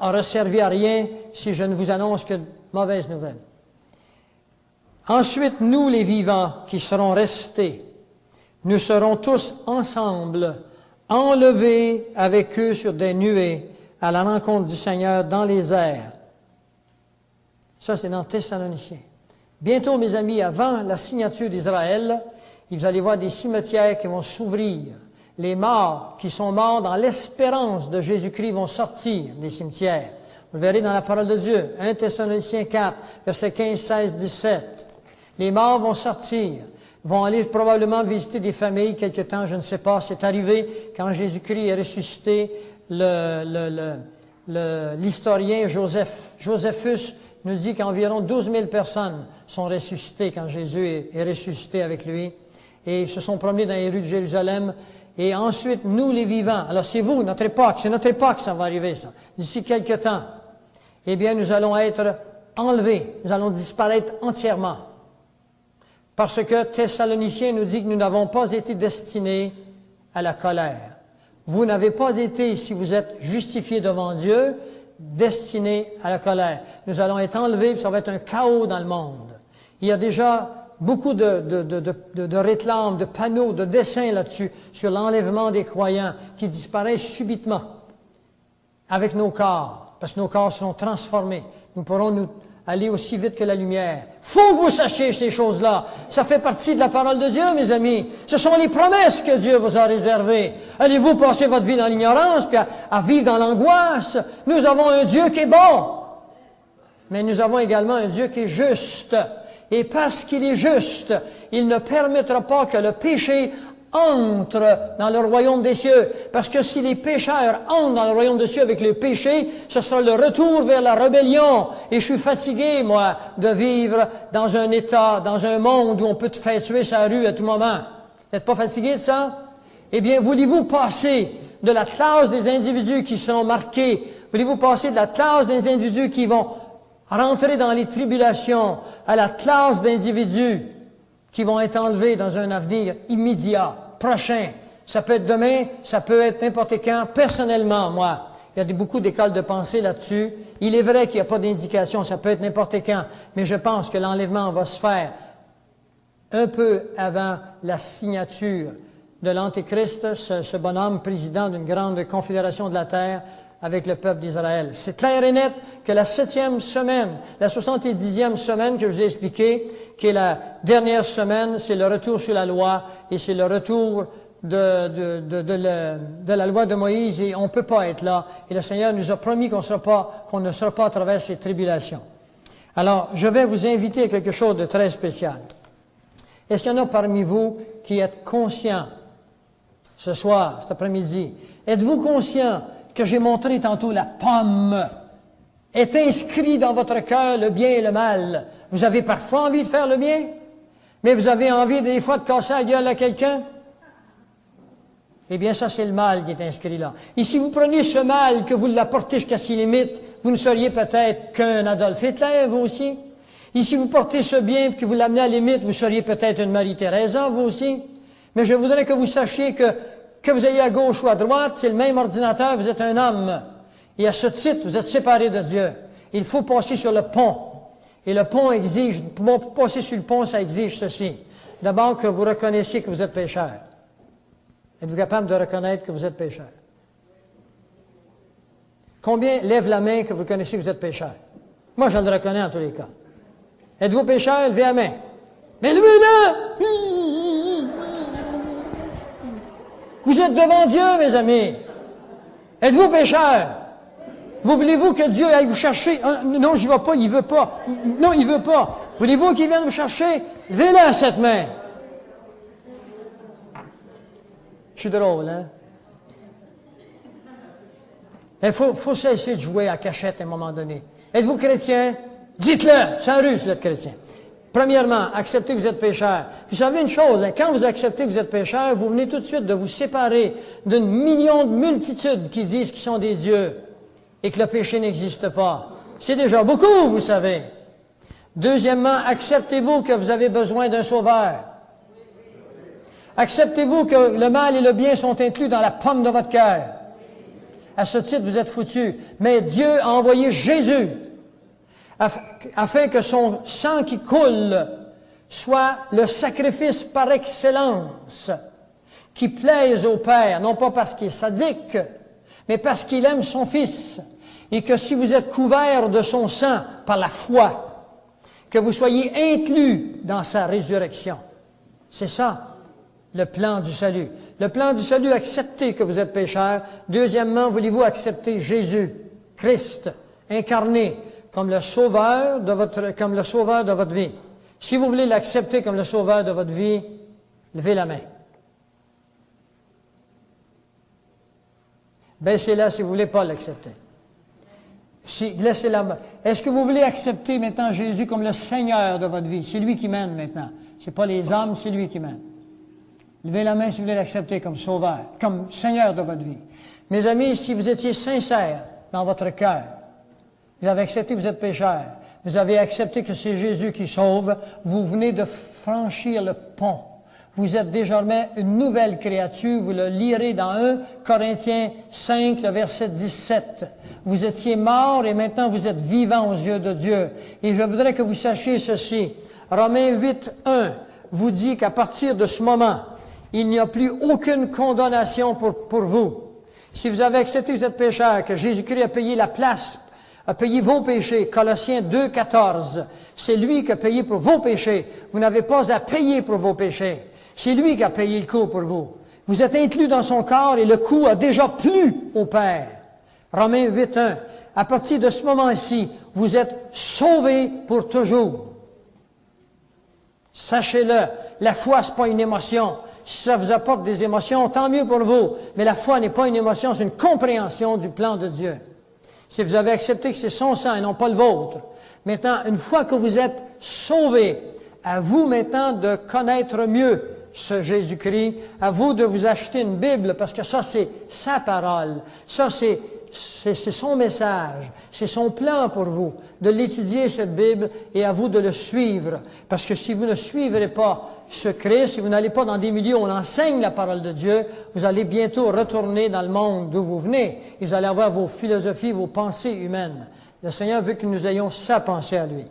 Speaker 1: n'aura servi à rien si je ne vous annonce que de mauvaises nouvelles. Ensuite, nous les vivants qui serons restés, nous serons tous ensemble, enlevés avec eux sur des nuées à la rencontre du Seigneur dans les airs. Ça, c'est dans Thessaloniciens. Bientôt, mes amis, avant la signature d'Israël, vous allez voir des cimetières qui vont s'ouvrir. Les morts qui sont morts dans l'espérance de Jésus-Christ vont sortir des cimetières. Vous le verrez dans la parole de Dieu. 1 Thessaloniciens 4, versets 15, 16, 17. Les morts vont sortir, vont aller probablement visiter des familles quelque temps, je ne sais pas. C'est arrivé quand Jésus-Christ est ressuscité. L'historien Josephus nous dit qu'environ 12 000 personnes sont ressuscitées quand Jésus est ressuscité avec lui. Et ils se sont promenés dans les rues de Jérusalem. Et ensuite, nous les vivants, alors c'est vous, notre époque, c'est notre époque que ça va arriver, ça. D'ici quelque temps, eh bien, nous allons être enlevés, nous allons disparaître entièrement. Parce que Thessaloniciens nous dit que nous n'avons pas été destinés à la colère. Vous n'avez pas été, si vous êtes justifiés devant Dieu, destinés à la colère. Nous allons être enlevés, puis ça va être un chaos dans le monde. Il y a déjà beaucoup de réclames, de panneaux, de dessins là-dessus, sur l'enlèvement des croyants qui disparaissent subitement avec nos corps, parce que nos corps seront transformés. Nous pourrons nous aller aussi vite que la lumière. Faut que vous sachiez ces choses-là. Ça fait partie de la parole de Dieu, mes amis. Ce sont les promesses que Dieu vous a réservées. Allez-vous passer votre vie dans l'ignorance, puis à vivre dans l'angoisse? Nous avons un Dieu qui est bon. Mais nous avons également un Dieu qui est juste. Et parce qu'il est juste, il ne permettra pas que le péché entrent dans le royaume des cieux. Parce que si les pécheurs entrent dans le royaume des cieux avec le péché, ce sera le retour vers la rébellion. Et je suis fatigué, moi, de vivre dans un état, dans un monde où on peut te faire tuer sa rue à tout moment. Vous n'êtes pas fatigué de ça? Eh bien, voulez-vous passer de la classe des individus qui seront marqués, voulez-vous passer de la classe des individus qui vont rentrer dans les tribulations à la classe d'individus qui vont être enlevés dans un avenir immédiat, prochain? Ça peut être demain, ça peut être n'importe quand. Personnellement, moi, il y a beaucoup d'écoles de pensée là-dessus. Il est vrai qu'il n'y a pas d'indication, ça peut être n'importe quand, mais je pense que l'enlèvement va se faire un peu avant la signature de l'Antéchrist, ce bonhomme président d'une grande confédération de la terre avec le peuple d'Israël. C'est clair et net que la 7e semaine, la 70e semaine que je vous ai expliqué, qui est la dernière semaine, c'est le retour sur la loi et c'est le retour de la loi de Moïse, et on ne peut pas être là. Et le Seigneur nous a promis qu'on ne sera pas à travers ces tribulations. Alors, je vais vous inviter à quelque chose de très spécial. Est-ce qu'il y en a parmi vous qui êtes conscients ce soir, cet après-midi? Êtes-vous conscient que j'ai montré tantôt la pomme? Est inscrit dans votre cœur le bien et le mal. Vous avez parfois envie de faire le bien, mais vous avez envie des fois de casser la gueule à quelqu'un? Eh bien, ça, c'est le mal qui est inscrit là. Et si vous preniez ce mal, que vous l'apportez jusqu'à ses limites, vous ne seriez peut-être qu'un Adolf Hitler, vous aussi. Et si vous portez ce bien et que vous l'amenez à la limite, vous seriez peut-être une Marie-Thérèse, vous aussi. Mais je voudrais que vous sachiez que vous ayez à gauche ou à droite, c'est le même ordinateur, vous êtes un homme. Et à ce titre, vous êtes séparés de Dieu. Il faut passer sur le pont. Et le pont exige, pour passer sur le pont, ça exige ceci. D'abord, que vous reconnaissiez que vous êtes pécheur. Êtes-vous capable de reconnaître que vous êtes pécheur? Combien lève la main que vous connaissez que vous êtes pécheur? Moi, je le reconnais en tous les cas. Êtes-vous pécheur? Levez la main. Mais levez-la! Vous êtes devant Dieu, mes amis. Êtes-vous pécheur? Vous voulez-vous que Dieu aille vous chercher? Non, j'y vais pas, il veut pas. Non, il veut pas. Voulez-vous qu'il vienne vous chercher? Levez-la, cette main. Je suis drôle, hein? Il faut cesser de jouer à cachette à un moment donné. Êtes-vous chrétien? Dites-le, sans ruse, vous êtes chrétien. Premièrement, acceptez que vous êtes pécheur. Vous savez une chose, hein, quand vous acceptez que vous êtes pécheur, vous venez tout de suite de vous séparer d'une million de multitudes qui disent qu'ils sont des dieux et que le péché n'existe pas. C'est déjà beaucoup, vous savez. Deuxièmement, acceptez-vous que vous avez besoin d'un sauveur. Acceptez-vous que le mal et le bien sont inclus dans la pomme de votre cœur. À ce titre, vous êtes foutus. Mais Dieu a envoyé Jésus afin que son sang qui coule soit le sacrifice par excellence qui plaise au Père, non pas parce qu'il est sadique, mais parce qu'il aime son Fils. Et que si vous êtes couverts de son sang par la foi, que vous soyez inclus dans sa résurrection. C'est ça. Le plan du salut. Le plan du salut, acceptez que vous êtes pécheur. Deuxièmement, voulez-vous accepter Jésus, Christ, incarné comme le sauveur de votre vie. Si vous voulez l'accepter comme le sauveur de votre vie, levez la main. Baissez-la si vous ne voulez pas l'accepter. Laissez la main. Est-ce que vous voulez accepter maintenant Jésus comme le Seigneur de votre vie? C'est lui qui mène maintenant. Ce n'est pas les hommes, c'est lui qui mène. Levez la main si vous voulez l'accepter comme sauveur, comme Seigneur de votre vie. Mes amis, si vous étiez sincères dans votre cœur, vous avez accepté que vous êtes pécheur, vous avez accepté que c'est Jésus qui sauve, vous venez de franchir le pont. Vous êtes désormais une nouvelle créature, vous le lirez dans 1 Corinthiens 5, le verset 17. Vous étiez mort et maintenant vous êtes vivant aux yeux de Dieu. Et je voudrais que vous sachiez ceci. Romains 8, 1 vous dit qu'à partir de ce moment, il n'y a plus aucune condamnation pour vous. Si vous avez accepté que vous êtes pécheur, que Jésus-Christ a payé la place, a payé vos péchés, Colossiens 2, 14, c'est lui qui a payé pour vos péchés. Vous n'avez pas à payer pour vos péchés. C'est lui qui a payé le coût pour vous. Vous êtes inclus dans son corps et le coût a déjà plu au Père. Romains 8, 1. À partir de ce moment-ci, vous êtes sauvés pour toujours. Sachez-le, la foi, ce n'est pas une émotion. Si ça vous apporte des émotions, tant mieux pour vous. Mais la foi n'est pas une émotion, c'est une compréhension du plan de Dieu. Si vous avez accepté que c'est son sang et non pas le vôtre, maintenant, une fois que vous êtes sauvés, à vous maintenant de connaître mieux ce Jésus-Christ, à vous de vous acheter une Bible, parce que ça, c'est sa parole. Ça, c'est son message. C'est son plan pour vous, de l'étudier, cette Bible, et à vous de le suivre. Parce que si vous ne suivrez pas ce Christ, si vous n'allez pas dans des milieux où on enseigne la parole de Dieu, vous allez bientôt retourner dans le monde d'où vous venez. Et vous allez avoir vos philosophies, vos pensées humaines. Le Seigneur veut que nous ayons sa pensée à lui.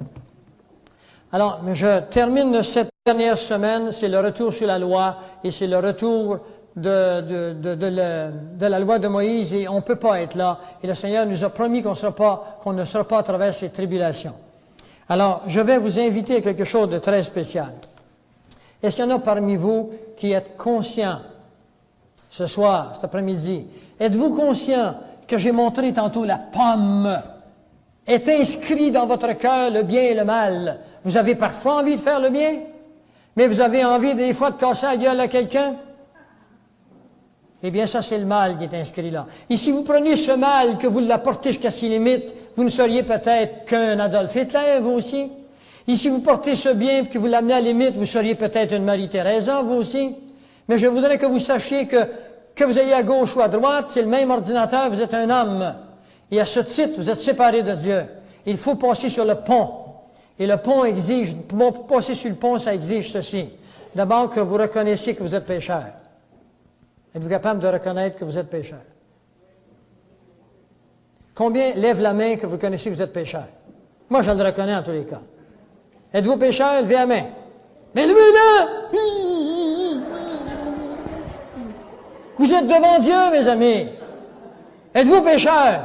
Speaker 1: Alors, je termine cette dernière semaine, c'est le retour sur la loi, et c'est le retour de la loi de Moïse, et on ne peut pas être là. Et le Seigneur nous a promis qu'on ne sera pas à travers ces tribulations. Alors, je vais vous inviter à quelque chose de très spécial. Est-ce qu'il y en a parmi vous qui êtes conscients, ce soir, cet après-midi, êtes-vous conscient que j'ai montré tantôt la pomme? Est inscrit dans votre cœur le bien et le mal. Vous avez parfois envie de faire le bien, mais vous avez envie des fois de casser la gueule à quelqu'un? Eh bien, ça, c'est le mal qui est inscrit là. Et si vous prenez ce mal, que vous l'apportez jusqu'à ses limites, vous ne seriez peut-être qu'un Adolf Hitler, vous aussi. Et si vous portez ce bien et que vous l'amenez à la limite, vous seriez peut-être une Marie-Thérèse, vous aussi. Mais je voudrais que vous sachiez que vous ayez à gauche ou à droite, c'est le même ordinateur, vous êtes un homme. Et à ce titre, vous êtes séparés de Dieu. Il faut passer sur le pont. Et le pont exige, pour passer sur le pont, ça exige ceci. D'abord, que vous reconnaissiez que vous êtes pécheur. Êtes-vous capable de reconnaître que vous êtes pécheur? Combien lève la main que vous connaissez que vous êtes pécheur? Moi, je le reconnais en tous les cas. Êtes-vous pécheur? Levez la main. Mais levez-la! Vous êtes devant Dieu, mes amis. Êtes-vous pécheur?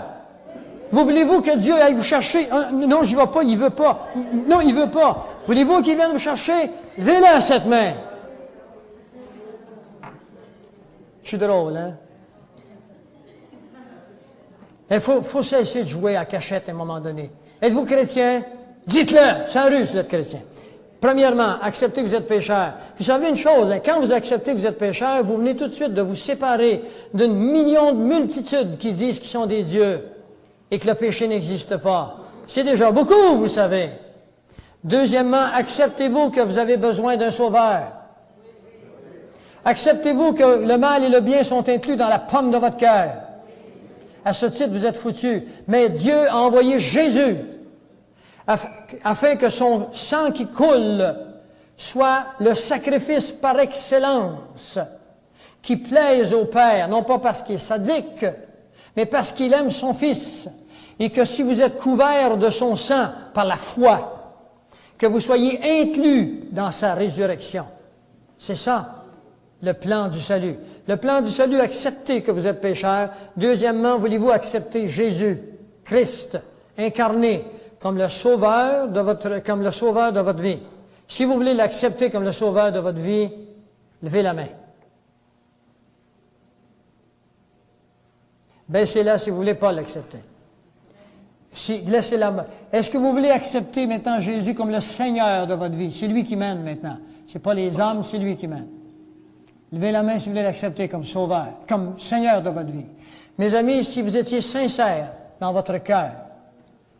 Speaker 1: Vous voulez-vous que Dieu aille vous chercher? Non, j'y vais pas, il veut pas. Non, il veut pas. Voulez-vous qu'il vienne vous chercher? Levez-la, cette main. Je suis drôle, hein? Il faut cesser de jouer à cachette à un moment donné. Êtes-vous chrétien? Dites-le, sans ruse, vous êtes chrétien. Premièrement, acceptez que vous êtes pécheur. Vous savez une chose, hein, quand vous acceptez que vous êtes pécheur, vous venez tout de suite de vous séparer d'une million de multitudes qui disent qu'ils sont des dieux et que le péché n'existe pas. C'est déjà beaucoup, vous savez. Deuxièmement, acceptez-vous que vous avez besoin d'un sauveur. Acceptez-vous que le mal et le bien sont inclus dans la pomme de votre cœur. À ce titre, vous êtes foutus. Mais Dieu a envoyé Jésus afin que son sang qui coule soit le sacrifice par excellence qui plaise au Père, non pas parce qu'il est sadique, mais parce qu'il aime son Fils. Et que si vous êtes couverts de son sang par la foi, que vous soyez inclus dans sa résurrection. C'est ça. Le plan du salut. Le plan du salut, acceptez que vous êtes pécheur. Deuxièmement, voulez-vous accepter Jésus, Christ, incarné comme le sauveur de votre vie. Si vous voulez l'accepter comme le sauveur de votre vie, levez la main. Baissez-la si vous ne voulez pas l'accepter. Laissez-la main. Est-ce que vous voulez accepter maintenant Jésus comme le Seigneur de votre vie? C'est lui qui mène maintenant. Ce n'est pas les hommes, c'est lui qui mène. Levez la main si vous voulez l'accepter comme sauveur, comme Seigneur de votre vie. Mes amis, si vous étiez sincères dans votre cœur,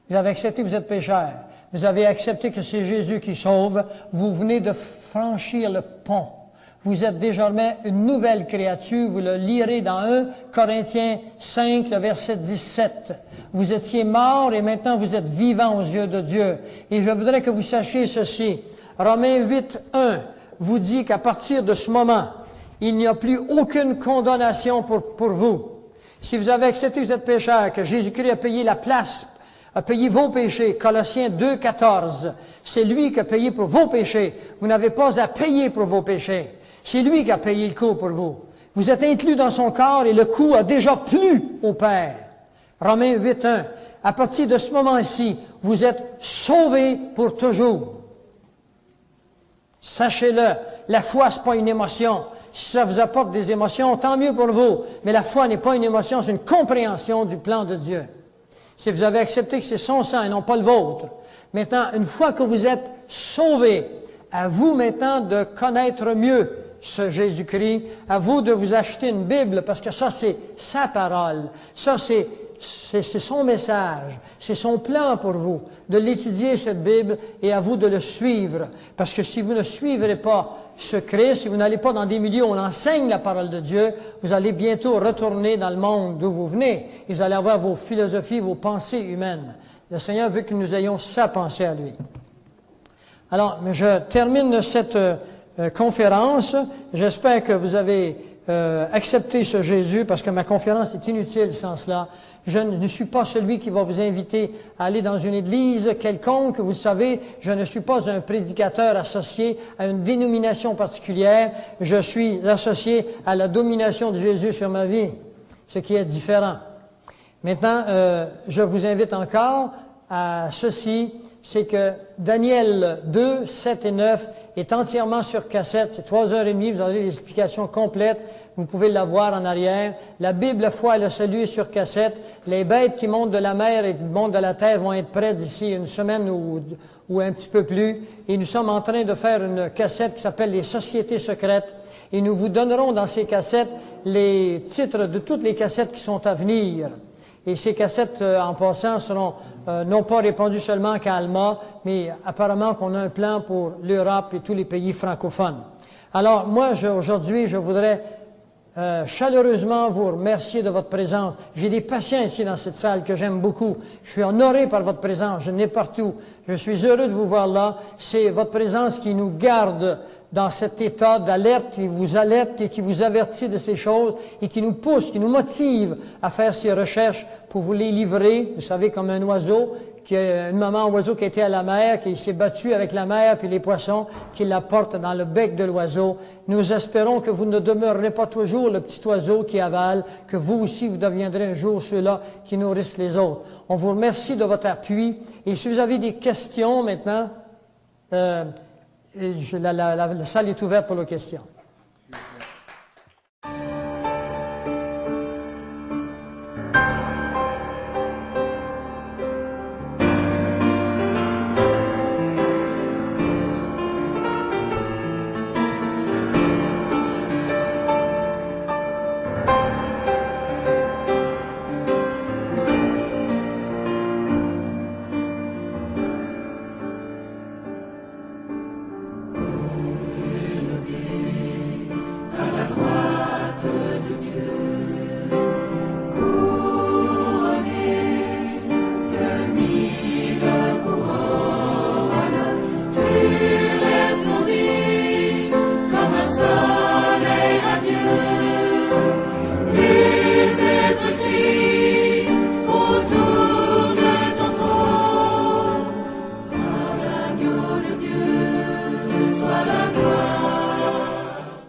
Speaker 1: vous avez accepté que vous êtes pécheur, vous avez accepté que c'est Jésus qui sauve, vous venez de franchir le pont. Vous êtes désormais une nouvelle créature, vous le lirez dans 1 Corinthiens 5, le verset 17. Vous étiez mort et maintenant vous êtes vivant aux yeux de Dieu. Et je voudrais que vous sachiez ceci. Romains 8, 1 vous dit qu'à partir de ce moment, il n'y a plus aucune condamnation pour vous. Si vous avez accepté que vous êtes pécheur, que Jésus-Christ a payé la place, a payé vos péchés, Colossiens 2, 14, c'est lui qui a payé pour vos péchés. Vous n'avez pas à payer pour vos péchés. C'est lui qui a payé le coût pour vous. Vous êtes inclus dans son corps et le coût a déjà plu au Père. Romains 8, 1. À partir de ce moment-ci, vous êtes sauvés pour toujours. Sachez-le, la foi, ce n'est pas une émotion. Si ça vous apporte des émotions, tant mieux pour vous. Mais la foi n'est pas une émotion, c'est une compréhension du plan de Dieu. Si vous avez accepté que c'est son sang et non pas le vôtre, maintenant, une fois que vous êtes sauvés, à vous maintenant de connaître mieux ce Jésus-Christ. À vous de vous acheter une Bible, parce que ça, c'est sa parole. Ça, c'est son message. C'est son plan pour vous, de l'étudier, cette Bible, et à vous de le suivre. Parce que si vous ne suivrez pas ce Christ, si vous n'allez pas dans des milieux où on enseigne la parole de Dieu, vous allez bientôt retourner dans le monde d'où vous venez. Et vous allez avoir vos philosophies, vos pensées humaines. Le Seigneur veut que nous ayons sa pensée à lui. Alors, je termine cette conférence. J'espère que vous avez accepté ce Jésus, parce que ma conférence est inutile sans cela. Je ne suis pas celui qui va vous inviter à aller dans une église quelconque. Vous savez, je ne suis pas un prédicateur associé à une dénomination particulière. Je suis associé à la domination de Jésus sur ma vie, ce qui est différent. Maintenant, je vous invite encore à ceci, c'est que Daniel 2, 7 et 9 est entièrement sur cassette. C'est 3h30, vous aurez les explications complètes. Vous pouvez la voir en arrière. La Bible, la foi et le salut est sur cassette. Les bêtes qui montent de la mer et qui montent de la terre vont être prêtes d'ici une semaine ou un petit peu plus. Et nous sommes en train de faire une cassette qui s'appelle les sociétés secrètes. Et nous vous donnerons dans ces cassettes les titres de toutes les cassettes qui sont à venir. Et ces cassettes, en passant, seront non pas répandues seulement qu'à Alma, mais apparemment qu'on a un plan pour l'Europe et tous les pays francophones. Alors, moi, aujourd'hui, je voudrais chaleureusement vous remercier de votre présence. J'ai des patients ici dans cette salle que j'aime beaucoup. Je suis honoré par votre présence. Je n'ai partout. Je suis heureux de vous voir là. C'est votre présence qui nous garde dans cet état d'alerte, qui vous alerte et qui vous avertit de ces choses et qui nous pousse, qui nous motive à faire ces recherches pour vous les livrer. Vous savez, comme un oiseau, une maman oiseau qui était à la mer, qui s'est battue avec la mer puis les poissons, qui la portent dans le bec de l'oiseau. Nous espérons que vous ne demeurerez pas toujours le petit oiseau qui avale, que vous aussi vous deviendrez un jour ceux-là qui nourrissent les autres. On vous remercie de votre appui. Et si vous avez des questions maintenant, la salle est ouverte pour les questions.